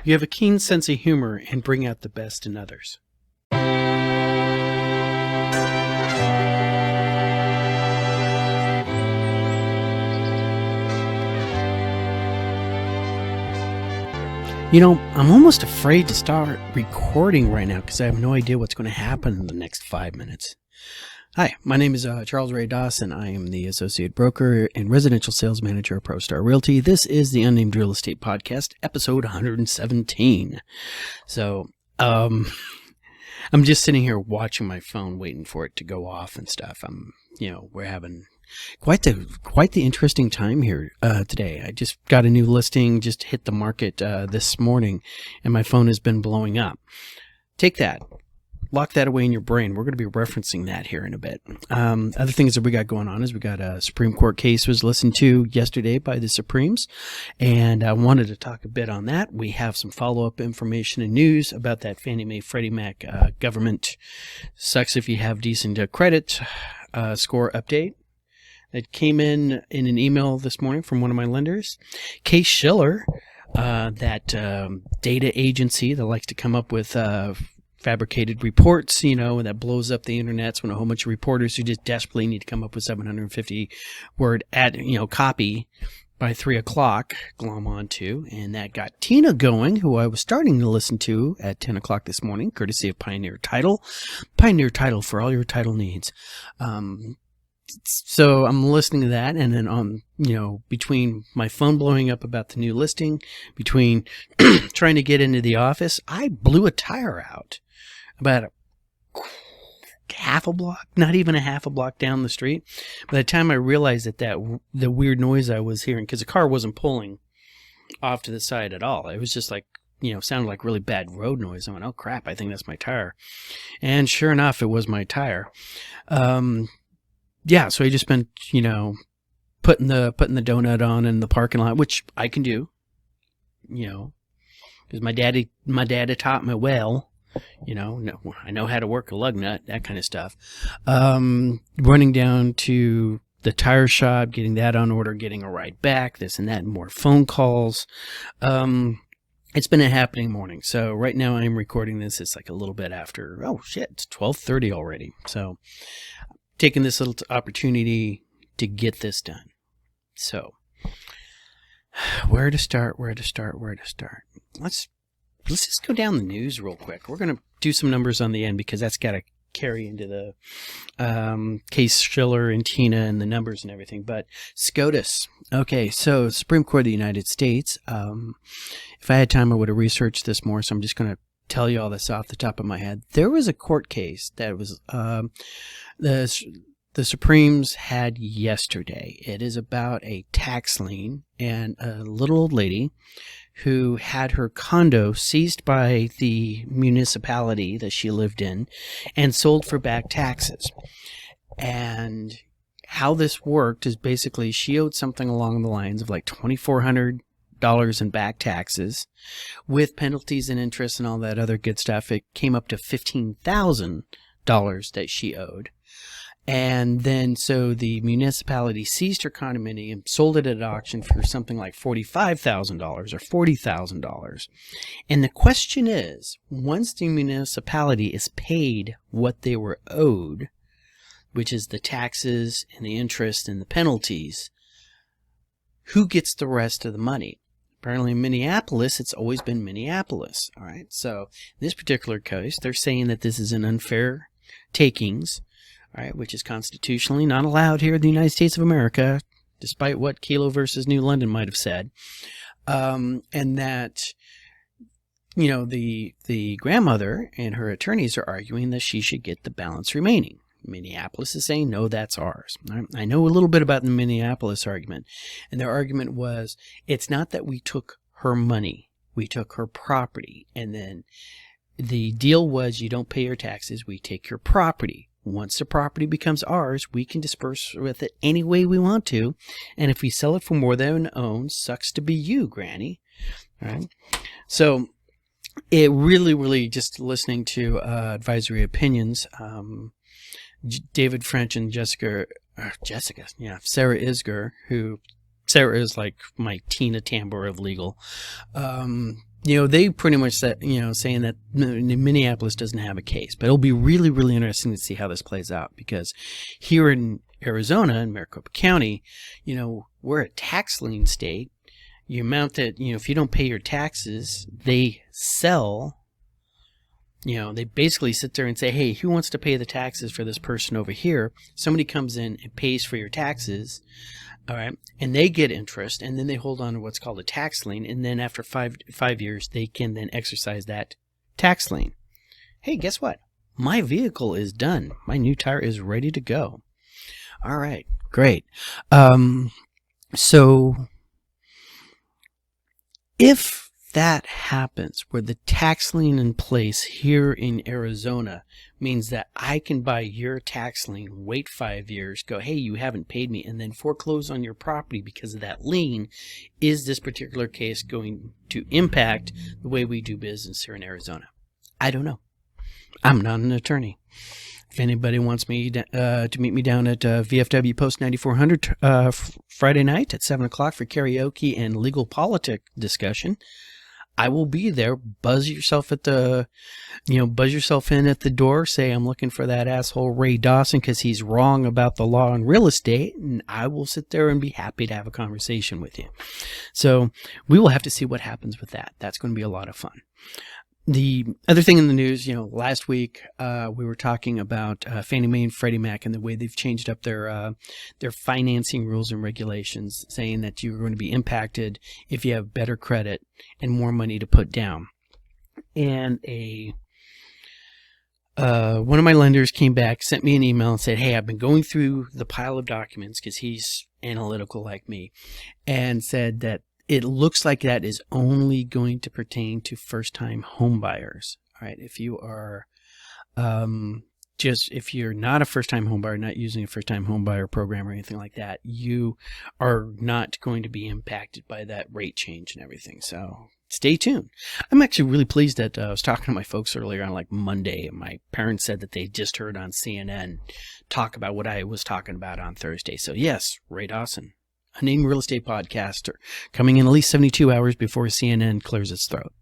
You have a keen sense of humor and bring out the best in others. I'm almost afraid to start recording right now because I have no idea what's going to happen in the next 5 minutes. Hi, my name is Charles Ray Dawson. I am the Associate Broker and Residential Sales Manager of ProStar Realty. This is the Unnamed Real Estate Podcast, episode 117. So, I'm just sitting here watching my phone, waiting for it to go off and stuff. We're having quite the interesting time here today. I just got a new listing, just hit the market this morning, and my phone has been blowing up. Take that. Lock that away in your brain. We're going to be referencing that here in a bit. Other things that we got going on is we got a Supreme Court case was listened to yesterday by the Supremes, and I wanted to talk a bit on that. We have some follow-up information and news about that Fannie Mae Freddie Mac government sucks if you have decent credit score update. It came in an email this morning from one of my lenders. Case Shiller, that data agency that likes to come up with fabricated reports, that blows up the internets when a whole bunch of reporters who just desperately need to come up with 750 word copy by 3 o'clock glom onto. And that got Tina going, who I was starting to listen to at 10 o'clock this morning, courtesy of Pioneer Title. Pioneer Title for all your title needs. So I'm listening to that, and then between my phone blowing up about the new listing, between trying to get into the office, I blew a tire out about half a block, not even a half a block down the street. By the time I realized that the weird noise I was hearing, because the car wasn't pulling off to the side at all, it was just like, sounded like really bad road noise. I went, oh crap, I think that's my tire. And sure enough, it was my tire. Yeah, so I just been, putting the donut on in the parking lot, which I can do, because my dad taught me well, I know how to work a lug nut, that kind of stuff. Running down to the tire shop, getting that on order, getting a ride back, this and that, and more phone calls. It's been a happening morning. So right now I'm recording this. It's like a little bit after, oh shit, it's 12:30 already. So taking this little opportunity to get this done. So, where to start? Let's just go down the news real quick. We're going to do some numbers on the end because that's got to carry into the case Shiller and Tina and the numbers and everything. But SCOTUS. Okay, so Supreme Court of the United States. If I had time, I would have researched this more, so I'm just going to tell you all this off the top of my head. There was a court case that was the Supremes had yesterday. It is about a tax lien and a little old lady who had her condo seized by the municipality that she lived in and sold for back taxes. And how this worked is basically she owed something along the lines of like $2,400 in back taxes with penalties and interest and all that other good stuff. It came up to $15,000 that she owed. And then so the municipality seized her condominium, sold it at auction for something like $45,000 or $40,000. And the question is, once the municipality is paid what they were owed, which is the taxes and the interest and the penalties, who gets the rest of the money? Apparently in Minneapolis, it's always been Minneapolis. All right. So in this particular case, they're saying that this is an unfair takings, all right, which is constitutionally not allowed here in the United States of America, despite what Kelo versus New London might have said. And that, the grandmother and her attorneys are arguing that she should get the balance remaining. Minneapolis is saying, no, that's ours. I know a little bit about the Minneapolis argument, and their argument was, it's not that we took her money, we took her property, and then the deal was you don't pay your taxes, we take your property. Once the property becomes ours, we can disperse with it any way we want to, and if we sell it for more than it owns, sucks to be you, Granny. All right? So it really just listening to advisory opinions, David French and Sarah Isger, who Sarah is like my Tina Tambor of legal. they pretty much said, saying that Minneapolis doesn't have a case, but it'll be really, really interesting to see how this plays out, because here in Arizona, in Maricopa County, we're a tax lien state. You amount that, if you don't pay your taxes, they sell. They basically sit there and say, hey, who wants to pay the taxes for this person over here? Somebody comes in and pays for your taxes, all right, and they get interest, and then they hold on to what's called a tax lien, and then after five years, they can then exercise that tax lien. Hey, guess what? My vehicle is done. My new tire is ready to go. All right, great. So if that happens, where the tax lien in place here in Arizona means that I can buy your tax lien, wait 5 years, go, hey, you haven't paid me, and then foreclose on your property because of that lien, is this particular case going to impact the way we do business here in Arizona? I don't know. I'm not an attorney. If anybody wants me to meet me down at VFW Post 9400 Friday night at 7 o'clock for karaoke and legal politic discussion, I will be there. Buzz yourself in at the door. Say, I'm looking for that asshole Ray Dawson because he's wrong about the law on real estate, and I will sit there and be happy to have a conversation with you. So we will have to see what happens with that. That's going to be a lot of fun. The other thing in the news, last week we were talking about Fannie Mae and Freddie Mac and the way they've changed up their financing rules and regulations, saying that you're going to be impacted if you have better credit and more money to put down. And one of my lenders came back, sent me an email and said, hey, I've been going through the pile of documents, because he's analytical like me, and said that it looks like that is only going to pertain to first-time home buyers. All right, if you are if you're not a first-time home buyer, not using a first-time home buyer program or anything like that, you are not going to be impacted by that rate change and everything. So stay tuned. I'm actually really pleased that I was talking to my folks earlier on like Monday, and my parents said that they just heard on CNN talk about what I was talking about on Thursday. So yes, Ray Dawson, a named real estate podcaster, coming in at least 72 hours before CNN clears its throat.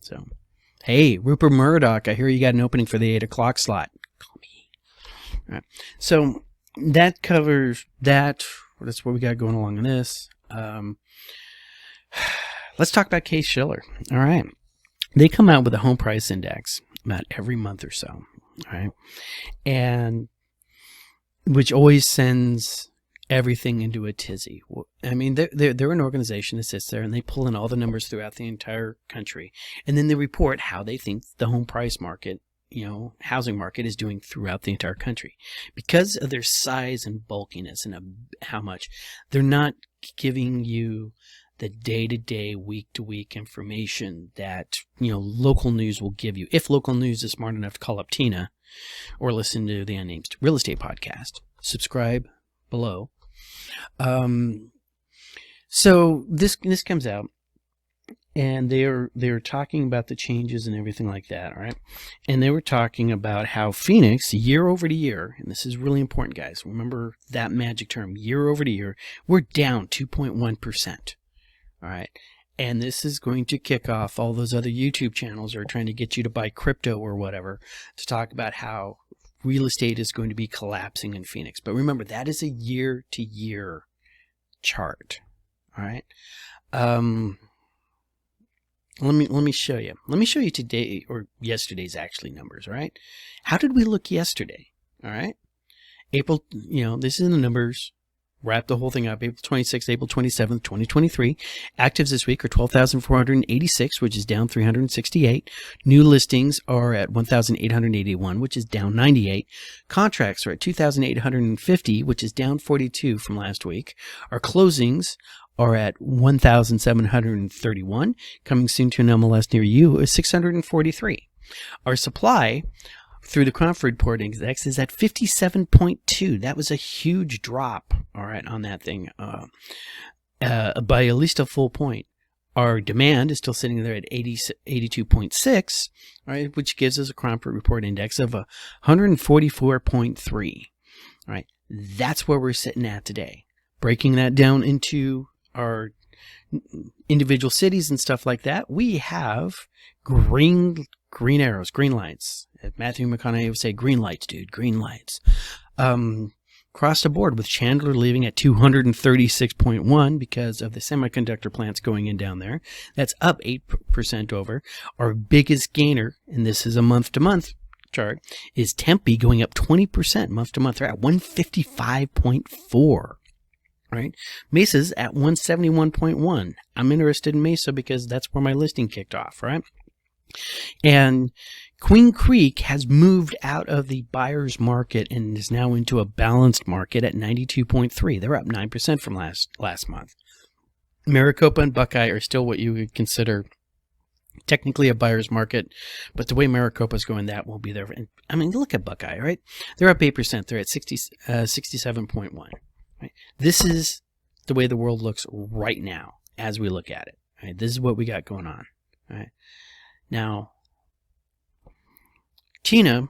So, hey, Rupert Murdoch, I hear you got an opening for the 8 o'clock slot. Call me. All right. So that covers that. That's what we got going along in this. Let's talk about Case Shiller. All right. They come out with a home price index about every month or so. All right. And which always sends everything into a tizzy. I mean, they're an organization that sits there and they pull in all the numbers throughout the entire country, and then they report how they think the home price market, housing market is doing throughout the entire country. Because of their size and bulkiness and how much, they're not giving you the day-to-day, week-to-week information that, local news will give you. If local news is smart enough to call up Tina or listen to the Unnamed Real Estate Podcast, subscribe below. So this comes out, and they're talking about the changes and everything like that, all right? And they were talking about how Phoenix, year over to year, and this is really important, guys, remember that magic term, year over to year, we're down 2.1%, all right? And this is going to kick off all those other YouTube channels that are trying to get you to buy crypto or whatever, to talk about how real estate is going to be collapsing in Phoenix. But remember, that is a year-to-year chart. All right. Let me show you. Let me show you today or yesterday's actually numbers. All right. How did we look yesterday? All right. April. This is the numbers. Wrap the whole thing up. April 26th, April 27th, 2023. Actives this week are 12,486, which is down 368. New listings are at 1,881, which is down 98. Contracts are at 2,850, which is down 42 from last week. Our closings are at 1,731. Coming soon to an MLS near you is 643. Our supply through the Cromford Report Index is at 57.2. That was a huge drop, all right, on that thing, by at least a full point. Our demand is still sitting there at 82.6, all right, which gives us a Cromford Report Index of 144.3. All right, that's where we're sitting at today. Breaking that down into our individual cities and stuff like that, we have green arrows, green lights. Matthew McConaughey would say, green lights, dude, green lights. Across the board, with Chandler leaving at 236.1 because of the semiconductor plants going in down there. That's up 8% over. Our biggest gainer, and this is a month-to-month chart, is Tempe going up 20% month-to-month. They're at 155.4. Right? Mesa's at 171.1. I'm interested in Mesa because that's where my listing kicked off, right? And Queen Creek has moved out of the buyer's market and is now into a balanced market at 92.3. They're up 9% from last month. Maricopa and Buckeye are still what you would consider technically a buyer's market, but the way Maricopa is going, that won't be there. I mean, look at Buckeye, right? They're up 8%. They're at 67.1. Right? This is the way the world looks right now as we look at it. Right? This is what we got going on. Right? Now, Tina,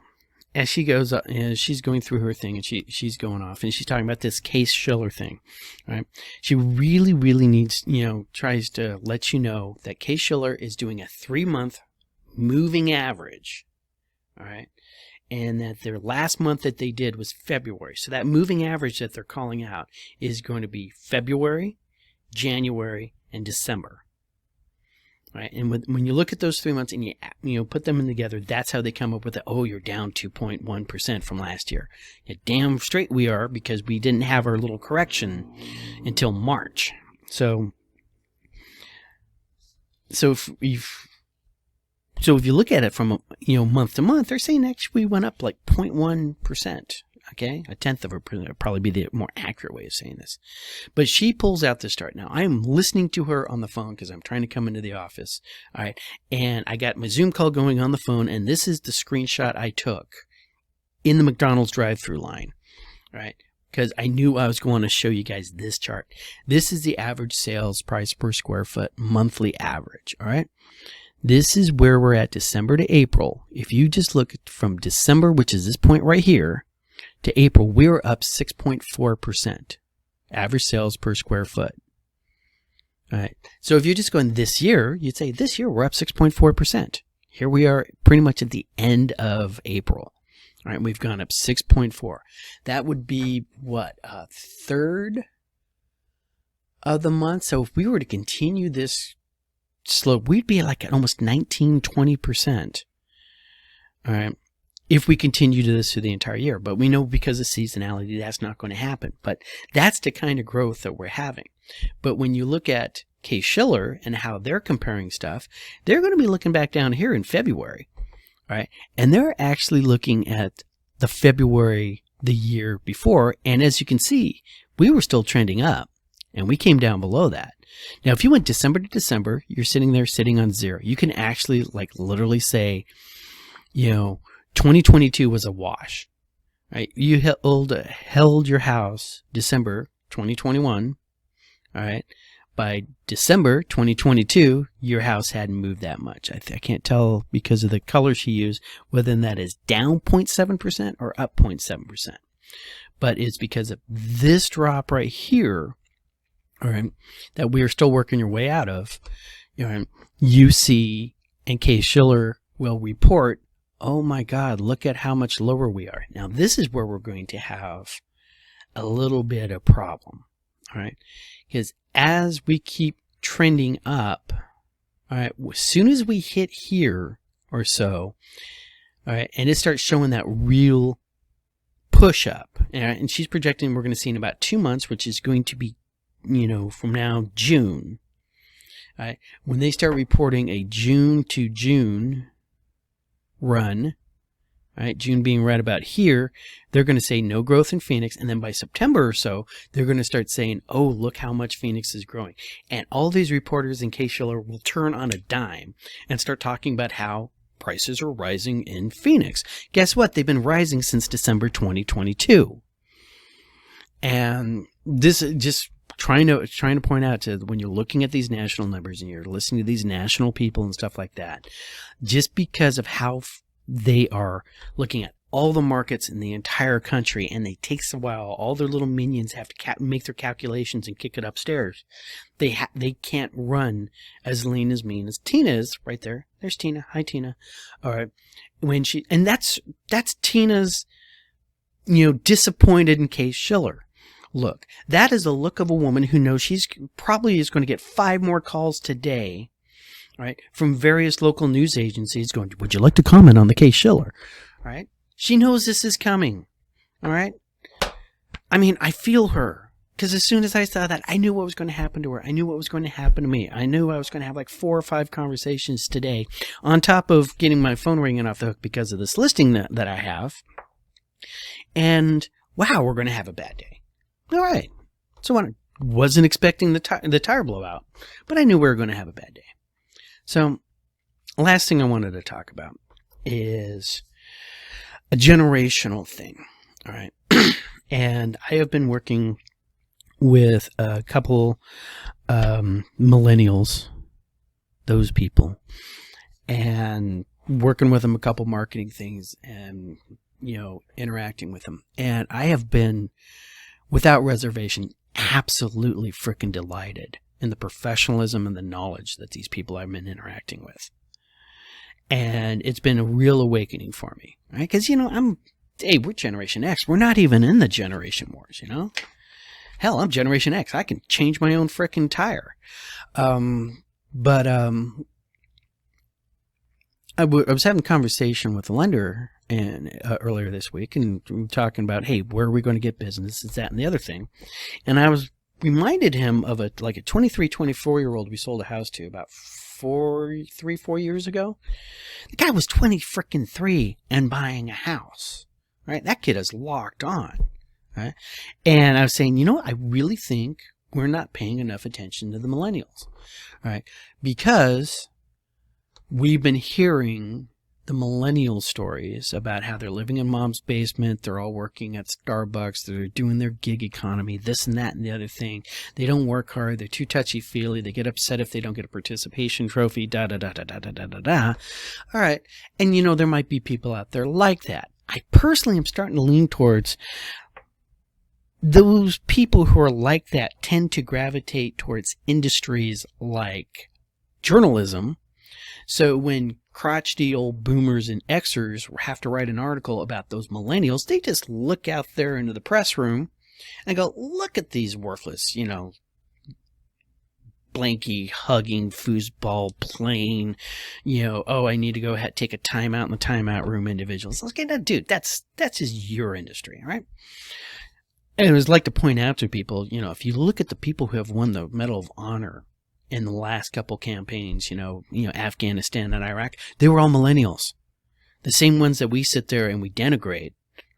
as she goes up, she's going through her thing, and she's going off, and she's talking about this case Shiller thing, right? She really, really needs, tries to let you know that Case Shiller is doing a 3-month moving average, all right? And that their last month that they did was February. So that moving average that they're calling out is going to be February, January, and December. Right? And when you look at those 3 months and you put them in together, that's how they come up with the, oh, you're down 2.1% from last year. Yeah, damn straight we are, because we didn't have our little correction until March. So if you look at it from month to month, they're saying actually we went up like 0.1%. Okay, 1/10 of a percent would probably be the more accurate way of saying this. But she pulls out this chart. Now, I am listening to her on the phone because I'm trying to come into the office. All right, and I got my Zoom call going on the phone, and this is the screenshot I took in the McDonald's drive-through line. All right, because I knew I was going to show you guys this chart. This is the average sales price per square foot monthly average. All right. This is where we're at December to April. If you just look from December, which is this point right here, to April, we were up 6.4% average sales per square foot. All right. So if you're just going this year, you'd say this year we're up 6.4%. Here we are pretty much at the end of April. All right. We've gone up 6.4. That would be what, a third of the month. So if we were to continue this slope, we'd be like at almost 19-20%. All right. If we continue to this through the entire year. But we know because of seasonality, that's not going to happen. But that's the kind of growth that we're having. But when you look at Case Shiller and how they're comparing stuff, they're going to be looking back down here in February. Right? And they're actually looking at the February the year before. And as you can see, we were still trending up. And we came down below that. Now, if you went December to December, you're sitting there sitting on zero. You can actually literally say, 2022 was a wash, right? You held your house December 2021, all right? By December 2022, your house hadn't moved that much. I can't tell because of the color she used whether that is down 0.7% or up 0.7%. But it's because of this drop right here, all right, that we are still working your way out of. You see, and Case Shiller will report, oh my God, look at how much lower we are. Now, this is where we're going to have a little bit of problem, all right? Because as we keep trending up, all right, as soon as we hit here or so, all right, and it starts showing that real push up, and she's projecting we're going to see in about 2 months, which is going to be, from now, June, all right? When they start reporting a June to June run, right? June being right about here, they're going to say no growth in Phoenix, and then by September or so, they're going to start saying, oh, look how much Phoenix is growing. And all these reporters in Case Shiller will turn on a dime and start talking about how prices are rising in Phoenix. Guess what? They've been rising since December 2022. And this is just trying to point out to when you're looking at these national numbers and you're listening to these national people and stuff like that, just because of how they are looking at all the markets in the entire country, and it takes a while. All their little minions have to make their calculations and kick it upstairs. They can't run as lean as mean as Tina is right there. There's Tina. Hi, Tina. All right. And that's Tina's, disappointed in case Shiller. Look, that is the look of a woman who knows she's probably is going to get 5 more calls today, right, from various local news agencies going, would you like to comment on the case Shiller? All right. She knows this is coming. All right. I mean, I feel her, because as soon as I saw that, I knew what was going to happen to her. I knew what was going to happen to me. I knew I was going to have like 4 or 5 conversations today, on top of getting my phone ringing off the hook because of this listing that I have. And wow, we're going to have a bad day. All right. So I wasn't expecting the tire blowout, but I knew we were going to have a bad day. So last thing I wanted to talk about is a generational thing. All right. And I have been working with a couple millennials, those people, and working with them a couple marketing things and, interacting with them. And I have been, without reservation, absolutely freaking delighted in the professionalism and the knowledge that these people I've been interacting with. And it's been a real awakening for me, right? Because, we're Generation X. We're not even in the generation wars, Hell, I'm Generation X. I can change my own freaking tire. I was having a conversation with a lender earlier this week, and we were talking about, hey, where are we going to get business? Is that and the other thing? And I was reminded him of a 23, 24-year-old we sold a house to about 4 years ago. The guy was 23 and buying a house, right? That kid is locked on, right? And I was saying, I really think we're not paying enough attention to the millennials, right? Because we've been hearing the millennial stories about how they're living in mom's basement, they're all working at Starbucks, they're doing their gig economy, this and that and the other thing. They don't work hard, they're too touchy-feely, they get upset if they don't get a participation trophy, da-da-da-da-da-da-da-da. All right, and there might be people out there like that. I personally am starting to lean towards those people who are like that tend to gravitate towards industries like journalism. So when crotchety old boomers and Xers have to write an article about those millennials, they just look out there into the press room and go, look at these worthless, blanky, hugging, foosball playing, I need to go ahead, take a timeout in the timeout room individuals. Okay, now, dude, that's just your industry, all right? And I always like to point out to people, if you look at the people who have won the Medal of Honor in the last couple campaigns, Afghanistan and Iraq, they were all millennials. The same ones that we sit there and we denigrate,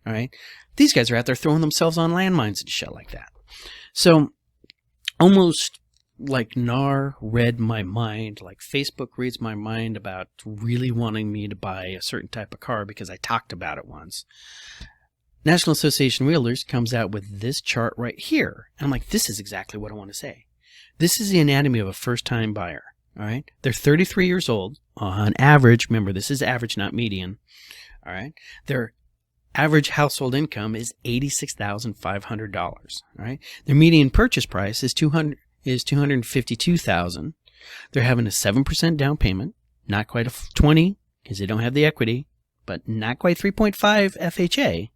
all right? These guys are out there throwing themselves on landmines and shit like that. So almost like NAR read my mind, like Facebook reads my mind about really wanting me to buy a certain type of car because I talked about it once. National Association of Realtors comes out with this chart right here. And I'm like, this is exactly what I want to say. This is the anatomy of a first-time buyer, all right? They're 33 years old. On average, remember, this is average, not median, all right? Their average household income is $86,500, all right? Their median purchase price is $252,000. They're having a 7% down payment, not quite a 20 because they don't have the equity, but not quite 3.5 FHA,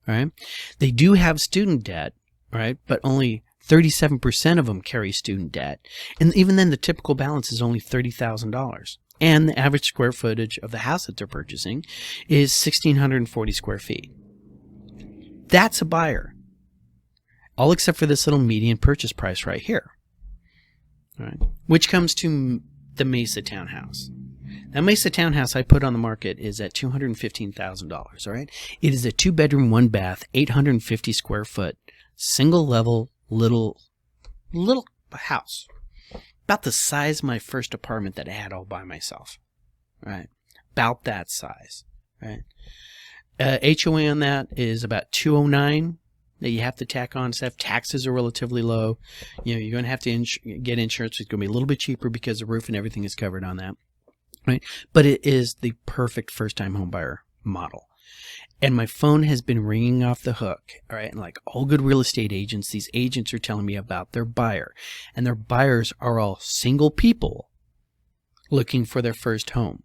all right? They do have student debt, all right, but only 37% of them carry student debt. And even then, the typical balance is only $30,000. And the average square footage of the house that they're purchasing is 1,640 square feet. That's a buyer. All except for this little median purchase price right here. All right, which comes to the Mesa townhouse. Now, Mesa townhouse I put on the market is at $215,000. All right, it is a 2-bedroom, 1-bath, 850 square foot, single level, little house, about the size of my first apartment that I had all by myself, right? About that size, right? HOA on that is about $209 that you have to tack on stuff. Taxes are relatively low. You're going to have to get insurance. It's going to be a little bit cheaper because the roof and everything is covered on that, right? But it is the perfect first-time home buyer model. And my phone has been ringing off the hook. All right. And like all good real estate agents, these agents are telling me about their buyer. And their buyers are all single people looking for their first home.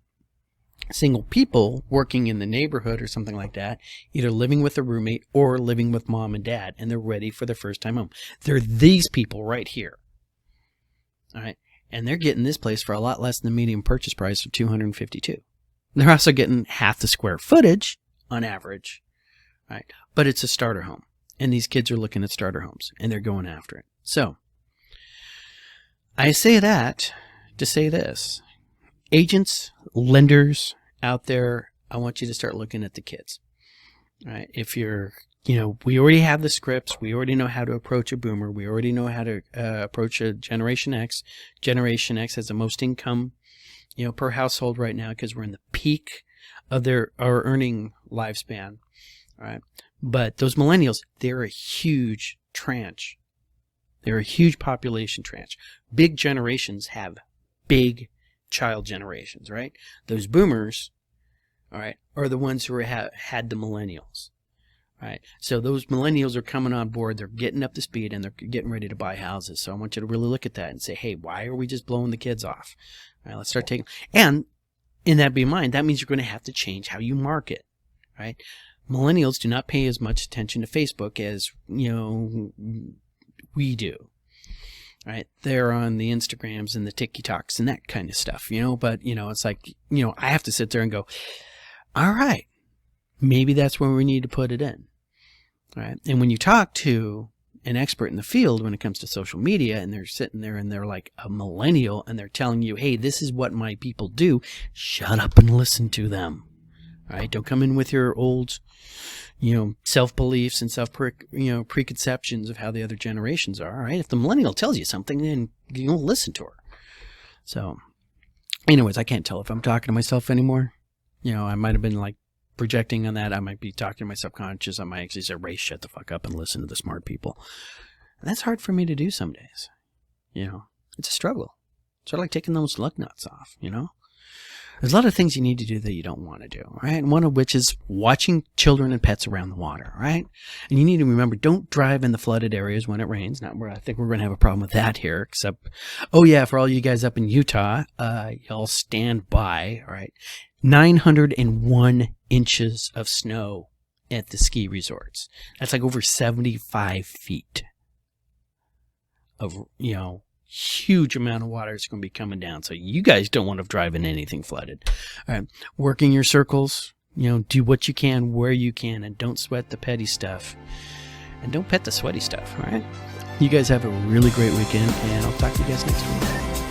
Single people working in the neighborhood or something like that, either living with a roommate or living with mom and dad, and they're ready for their first time home. They're these people right here. All right. And they're getting this place for a lot less than the median purchase price of $252. They're also getting half the square footage on average, right? But it's a starter home, and these kids are looking at starter homes, and they're going after it. So I say that to say this. Agents, lenders out there, I want you to start looking at the kids. All right? If you're, we already have the scripts. We already know how to approach a boomer. We already know how to approach a Generation X. Generation X has the most income, per household right now because we're in the peak of our earning lifespan. All right? But those millennials, they're a huge tranche. They're a huge population tranche. Big generations have big child generations, right? Those boomers, all right, are the ones who had the millennials, right? So those millennials are coming on board. They're getting up to speed, and they're getting ready to buy houses. So I want you to really look at that and say, hey, why are we just blowing the kids off? All right, let's start taking, and in that be in mind, that means you're going to have to change how you market, right? Millennials do not pay as much attention to Facebook as, we do. Right, they're on the Instagrams and the TikToks and that kind of stuff, but, it's like, I have to sit there and go, all right, maybe that's where we need to put it in. Right. And when you talk to an expert in the field when it comes to social media, and they're sitting there and they're like a millennial and they're telling you, hey, this is what my people do, shut up and listen to them. All right. Don't come in with your old, self-beliefs and preconceptions of how the other generations are. All right. If the millennial tells you something, then you don't listen to her. So anyways, I can't tell if I'm talking to myself anymore. I might have been like projecting on that. I might be talking to my subconscious. I might actually say, Ray, shut the fuck up and listen to the smart people. And that's hard for me to do some days. It's a struggle. It's sort of like taking those lug nuts off, There's a lot of things you need to do that you don't want to do, right? And one of which is watching children and pets around the water, right? And you need to remember, don't drive in the flooded areas when it rains. Not where I think we're going to have a problem with that here, except, for all you guys up in Utah, y'all stand by, all right? 901 inches of snow at the ski resorts. That's like over 75 feet of, huge amount of water is going to be coming down. So you guys don't want to drive in anything flooded. All right. Working your circles, do what you can where you can, and don't sweat the petty stuff, and don't pet the sweaty stuff. All right. You guys have a really great weekend, and I'll talk to you guys next week.